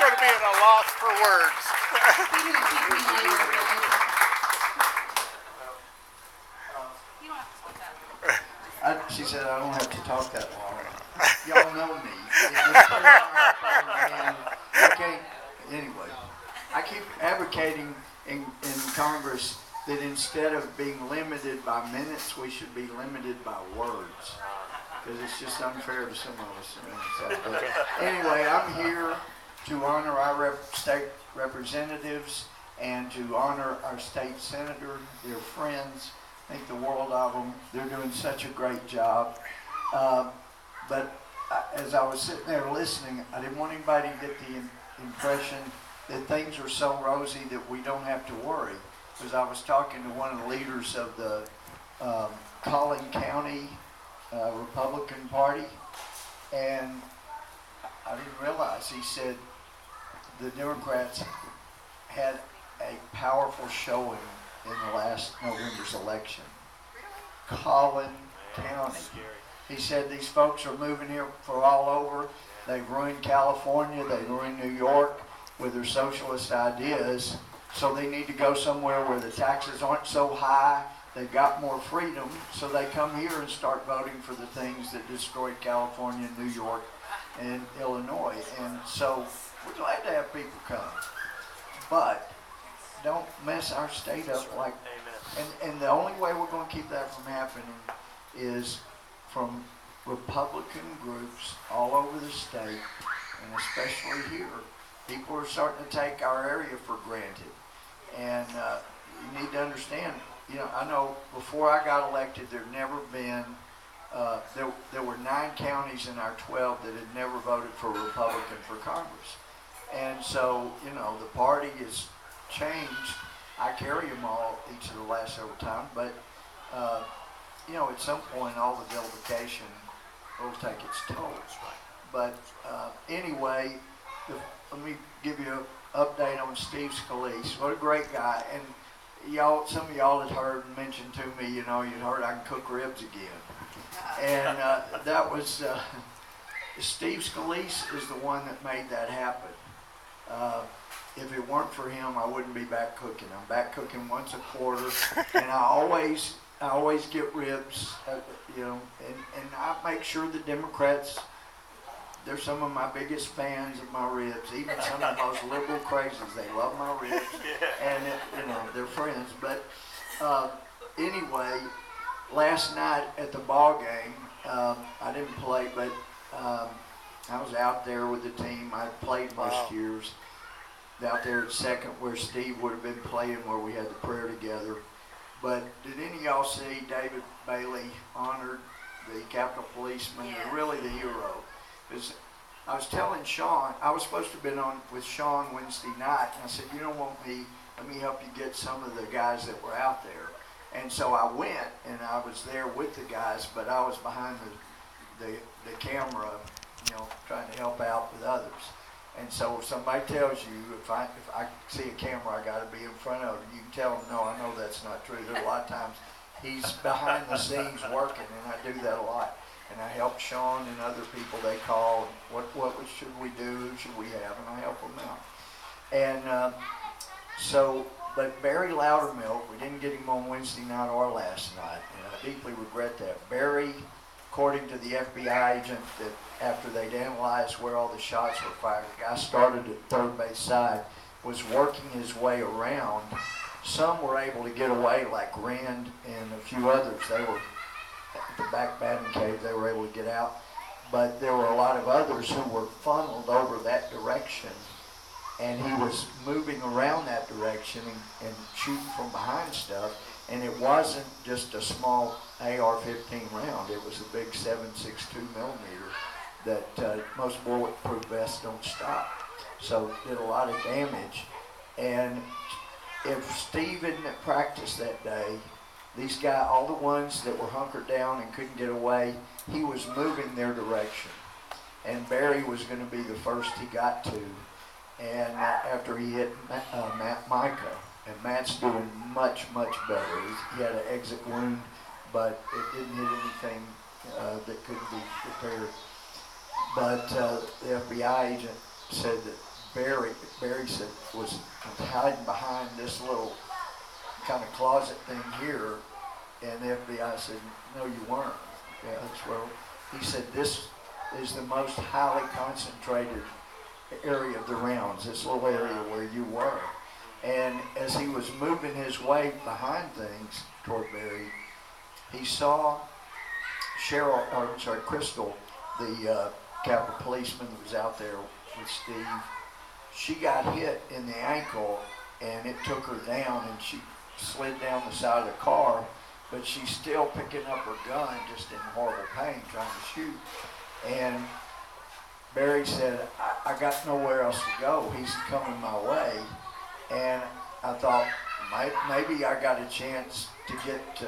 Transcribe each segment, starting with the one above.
going to be at a loss for words. She said I don't have to talk that long. Y'all know me. Okay. Anyway, I keep advocating in Congress that instead of being limited by minutes, we should be limited by words. Because it's just unfair to some of us. But anyway, I'm here to honor our state representatives and to honor our state senator, their friends. Think the world of them. They're doing such a great job. But as I was sitting there listening, I didn't want anybody to get the impression that things are so rosy that we don't have to worry. Because I was talking to one of the leaders of the Collin County Republican Party, and I didn't realize, he said the Democrats had a powerful showing in the last November's election. Collin County. He said these folks are moving here for all over. They've ruined California, they've ruined New York with their socialist ideas, so they need to go somewhere where the taxes aren't so high, they've got more freedom, so they come here and start voting for the things that destroyed California, New York, and Illinois. And so we're glad to have people come. But don't mess our state up like, and the only way we're going to keep that from happening is from Republican groups all over the state, and especially here. People are starting to take our area for granted. And you need to understand, you know, I know before I got elected, there'd never been, there were 9 counties in our 12 that had never voted for a Republican for Congress. And so, you know, the party has changed. I carry them all each of the last several times, but, you know, at some point, all the vilification will take its toll. But anyway, let me give you an update on Steve Scalese. What a great guy. And y'all, some of y'all had heard and mentioned to me, you know, you'd heard I can cook ribs again. And that was, Steve Scalese is the one that made that happen. If it weren't for him, I wouldn't be back cooking. I'm back cooking once a quarter, and I always get ribs, you know, and I make sure the Democrats, they're some of my biggest fans of my ribs. Even some of the most liberal crazies, they love my ribs, and you know, they're friends. But anyway, last night at the ball game, I didn't play, but I was out there with the team. I played most years. Out there at second where Steve would have been playing, where we had the prayer together. But did any of y'all see David Bailey honored, the Capitol policeman, and really the hero? Because I was telling Sean, I was supposed to have been on with Sean Wednesday night, and I said, you don't want me, let me help you get some of the guys that were out there. And so I went, and I was there with the guys, but I was behind the camera, you know, trying to help out with others. And so if somebody tells you, if I see a camera, I got to be in front of it, you can tell them, no, I know that's not true. There's a lot of times he's behind the scenes working, and I do that a lot. And I help Sean and other people. They call, what should we do? Who should we have? And I help them out. And but Barry Loudermilk, we didn't get him on Wednesday night or last night, and I deeply regret that. Barry, according to the FBI agent, that after they'd analyzed where all the shots were fired, the guy started at third base side, was working his way around. Some were able to get away, like Rand and a few others. They were at the back batting cage, they were able to get out. But there were a lot of others who were funneled over that direction, and he was moving around that direction and shooting from behind stuff. And it wasn't just a small AR-15 round. It was a big 7.62 millimeter that most bulletproof vests don't stop. So it did a lot of damage. And if Steve hadn't practiced that day, these guys, all the ones that were hunkered down and couldn't get away, he was moving their direction. And Barry was going to be the first he got to. And after he hit Matt Micah. And Matt's doing much, much better. He had an exit wound, but it didn't hit anything that couldn't be repaired. But the FBI agent said that Barry said, was hiding behind this little kind of closet thing here, and the FBI said, no, you weren't. Yeah, that's where, he said, this is the most highly concentrated area of the rounds, this little area where you were. And as he was moving his way behind things toward Barry, he saw Crystal, the Capitol policeman that was out there with Steve. She got hit in the ankle and it took her down, and she slid down the side of the car, but she's still picking up her gun, just in horrible pain, trying to shoot. And Barry said, I got nowhere else to go. He's coming my way. And I thought, maybe I got a chance to get to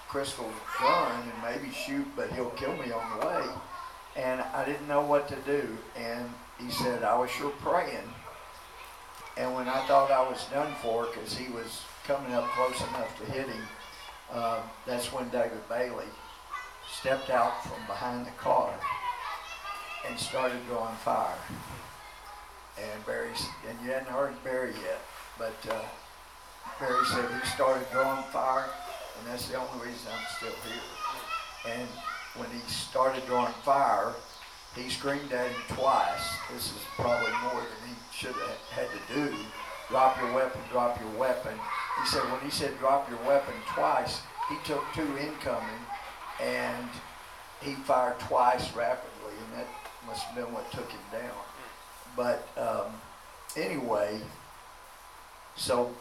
Crystal's gun and maybe shoot, but he'll kill me on the way. And I didn't know what to do. And he said, I was sure praying. And when I thought I was done for, because he was coming up close enough to hit him, that's when David Bailey stepped out from behind the car and started drawing fire. And and you hadn't heard Barry yet, but Barry said he started drawing fire, and that's the only reason I'm still here. And when he started drawing fire, he screamed at him twice. This is probably more than he should have had to do. Drop your weapon, drop your weapon. He said when he said drop your weapon twice, he took two incoming, and he fired twice rapidly, and that must have been what took him down. But anyway, so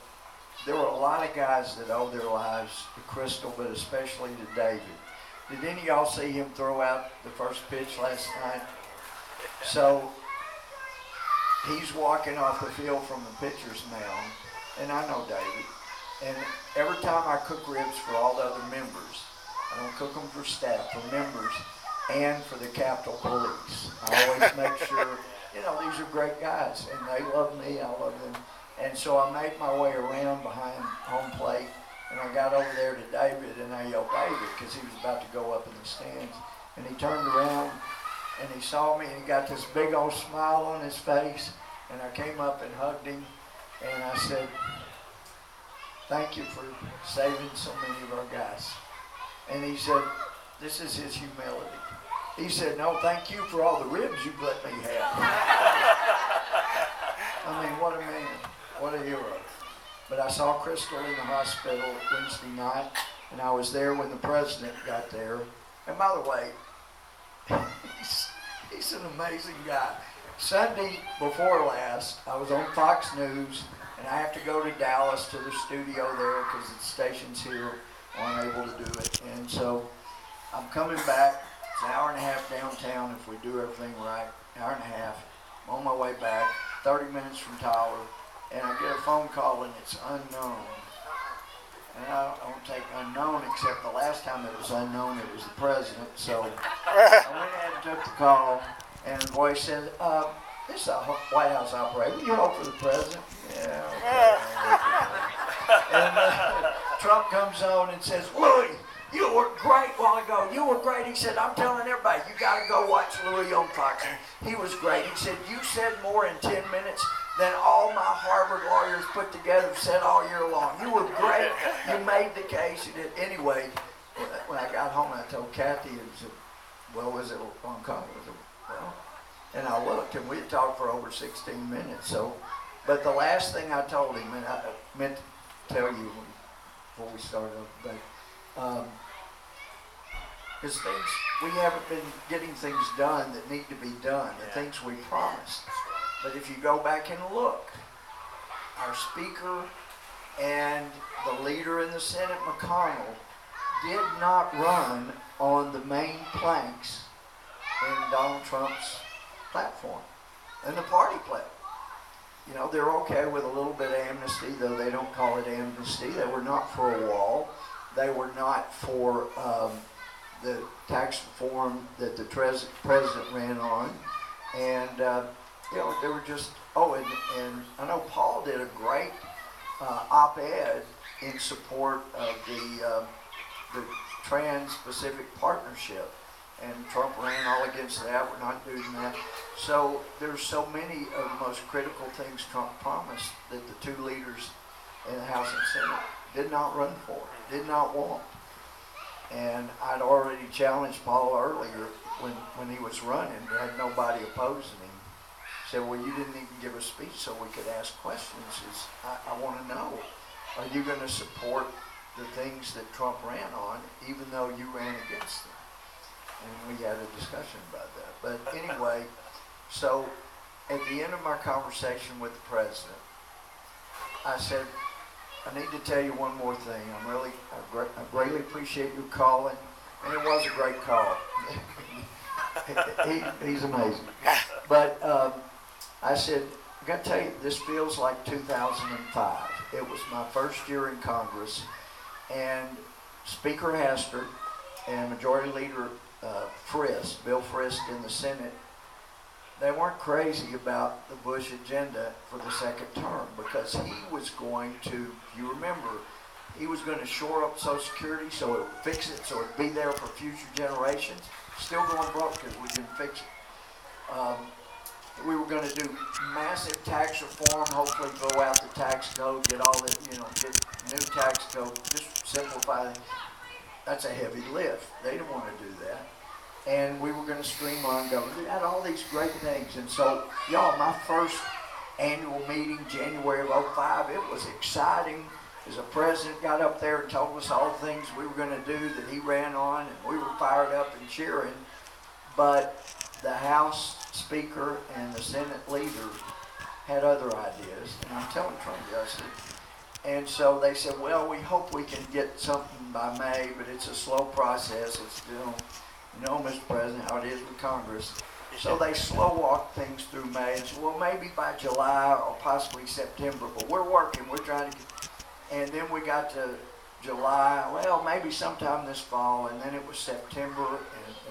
there were a lot of guys that owe their lives to Crystal, but especially to David. Did any of y'all see him throw out the first pitch last night? So he's walking off the field from the pitcher's mound, and I know David. And every time I cook ribs for all the other members, I don't cook them for staff, for members, and for the Capitol Police. I always make sure, these are great guys, and they love me, I love them. And so I made my way around behind home plate, and I got over there to David, and I yelled, David, because he was about to go up in the stands. And he turned around, and he saw me, and he got this big old smile on his face, and I came up and hugged him, and I said, thank you for saving so many of our guys. And he said, this is his humility. He said, no, thank you for all the ribs you've let me have. I mean, what a man, what a hero. But I saw Crystal in the hospital Wednesday night, and I was there when the president got there. And by the way, he's an amazing guy. Sunday before last, I was on Fox News, and I have to go to Dallas to the studio there because the stations here aren't able to do it. And so I'm coming back. It's an hour and a half downtown if we do everything right, hour and a half. I'm on my way back, 30 minutes from Tyler, and I get a phone call and it's unknown. And I don't take unknown, except the last time it was unknown, it was the president. So I went ahead and took the call, and the voice said, this is a White House operator. You hope for the president? Yeah, okay. And Trump comes on and says, Louie, you were great a while ago. You were great. He said, I'm telling everybody, you got to go watch Louie on Fox. He was great. He said, you said more in 10 minutes than all my Harvard lawyers put together said all year long. You were great. You made the case. You did. Anyway, when I got home, I told Kathy, and said, well, was it on call? Well, and I looked, and we had talked for over 16 minutes. So, but the last thing I told him, and I meant to tell you before we started, but because we haven't been getting things done that need to be done, the things we promised. But if you go back and look, our speaker and the leader in the Senate, McConnell, did not run on the main planks in Donald Trump's platform, and the party platform. They're okay with a little bit of amnesty, though they don't call it amnesty. They were not for a wall. They were not for the tax reform that the president ran on. And, they were just, and I know Paul did a great op-ed in support of the Trans-Pacific Partnership. and Trump ran all against that. We're not doing that. So there's so many of the most critical things Trump promised that the two leaders in the House and Senate did not run for, did not want. And I'd already challenged Paul earlier when he was running, had nobody opposing him. Said, well, you didn't even give a speech so we could ask questions. I want to know, are you going to support the things that Trump ran on, even though you ran against them? And we had a discussion about that. But anyway, so at the end of my conversation with the president, I said, I need to tell you one more thing. I greatly appreciate you calling, and it was a great call. He's amazing. But I said, I got to tell you, this feels like 2005. It was my first year in Congress, and Speaker Hastert and Majority Leader Bill Frist in the Senate, they weren't crazy about the Bush agenda for the second term, because he was going to, you remember, he was going to shore up Social Security so it would fix it, so it would be there for future generations. Still going broke because we didn't fix it. We were going to do massive tax reform, hopefully throw out the tax code, get all the, get new tax code, just simplify it. That's a heavy lift. They didn't want to do that. And we were going to streamline government. We had all these great things. And so, y'all, my first annual meeting, January of '05, it was exciting as the president got up there and told us all the things we were going to do that he ran on, and we were fired up and cheering. But the House Speaker and the Senate leader had other ideas. And I'm telling Trump, yes. And so they said, well, we hope we can get something by May, but it's a slow process. It's still, Mr. President, how it is with Congress. So they slow walked things through May and said, well, maybe by July or possibly September, but we're working, we're trying to get, and then we got to July, well, maybe sometime this fall, and then it was September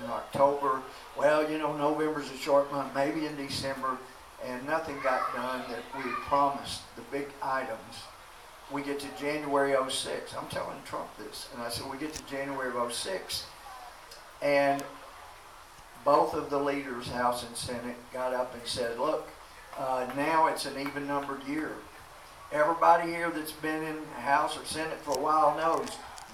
and October. Well, November's a short month, maybe in December, and nothing got done that we had promised, the big items. We get to January '06. I'm telling Trump this. And I said, we get to January of '06, and both of the leaders, House and Senate, got up and said, look, now it's an even-numbered year. Everybody here that's been in House or Senate for a while knows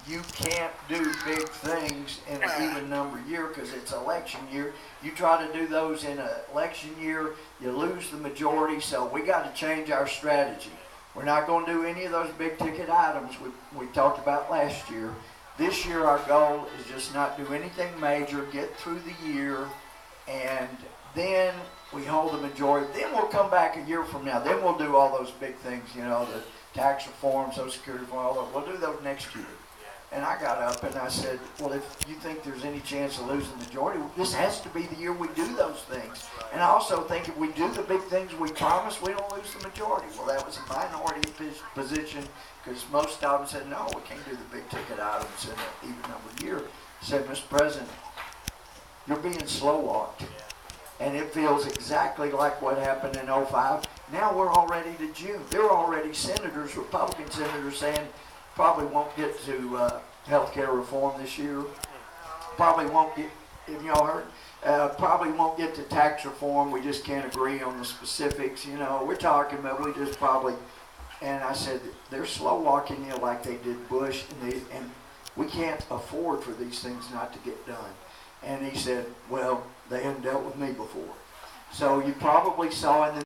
you can't do big things in an even-numbered year because it's election year. You try to do those in an election year, you lose the majority, so we got to change our strategy. We're not going to do any of those big-ticket items we talked about last year. This year our goal is just not do anything major, get through the year, and then we hold the majority. Then we'll come back a year from now. Then we'll do all those big things, the tax reform, Social Security reform, all those. We'll do those next year. And I got up and I said, well, if you think there's any chance of losing the majority, this has to be the year we do those things. And I also think if we do the big things we promise, we don't lose the majority. Well, that was a minority position because most of them said, no, we can't do the big ticket items in an even numbered year. I said, Mr. President, you're being slow walked. And it feels exactly like what happened in '05. Now we're already to June. There are already senators, Republican senators, saying probably won't get to health care reform this year. Probably won't get, if y'all heard, probably won't get to tax reform. We just can't agree on the specifics. We're talking about we just probably, and I said, they're slow walking it like they did Bush, and we can't afford for these things not to get done. And he said, well, they hadn't dealt with me before. So you probably saw in the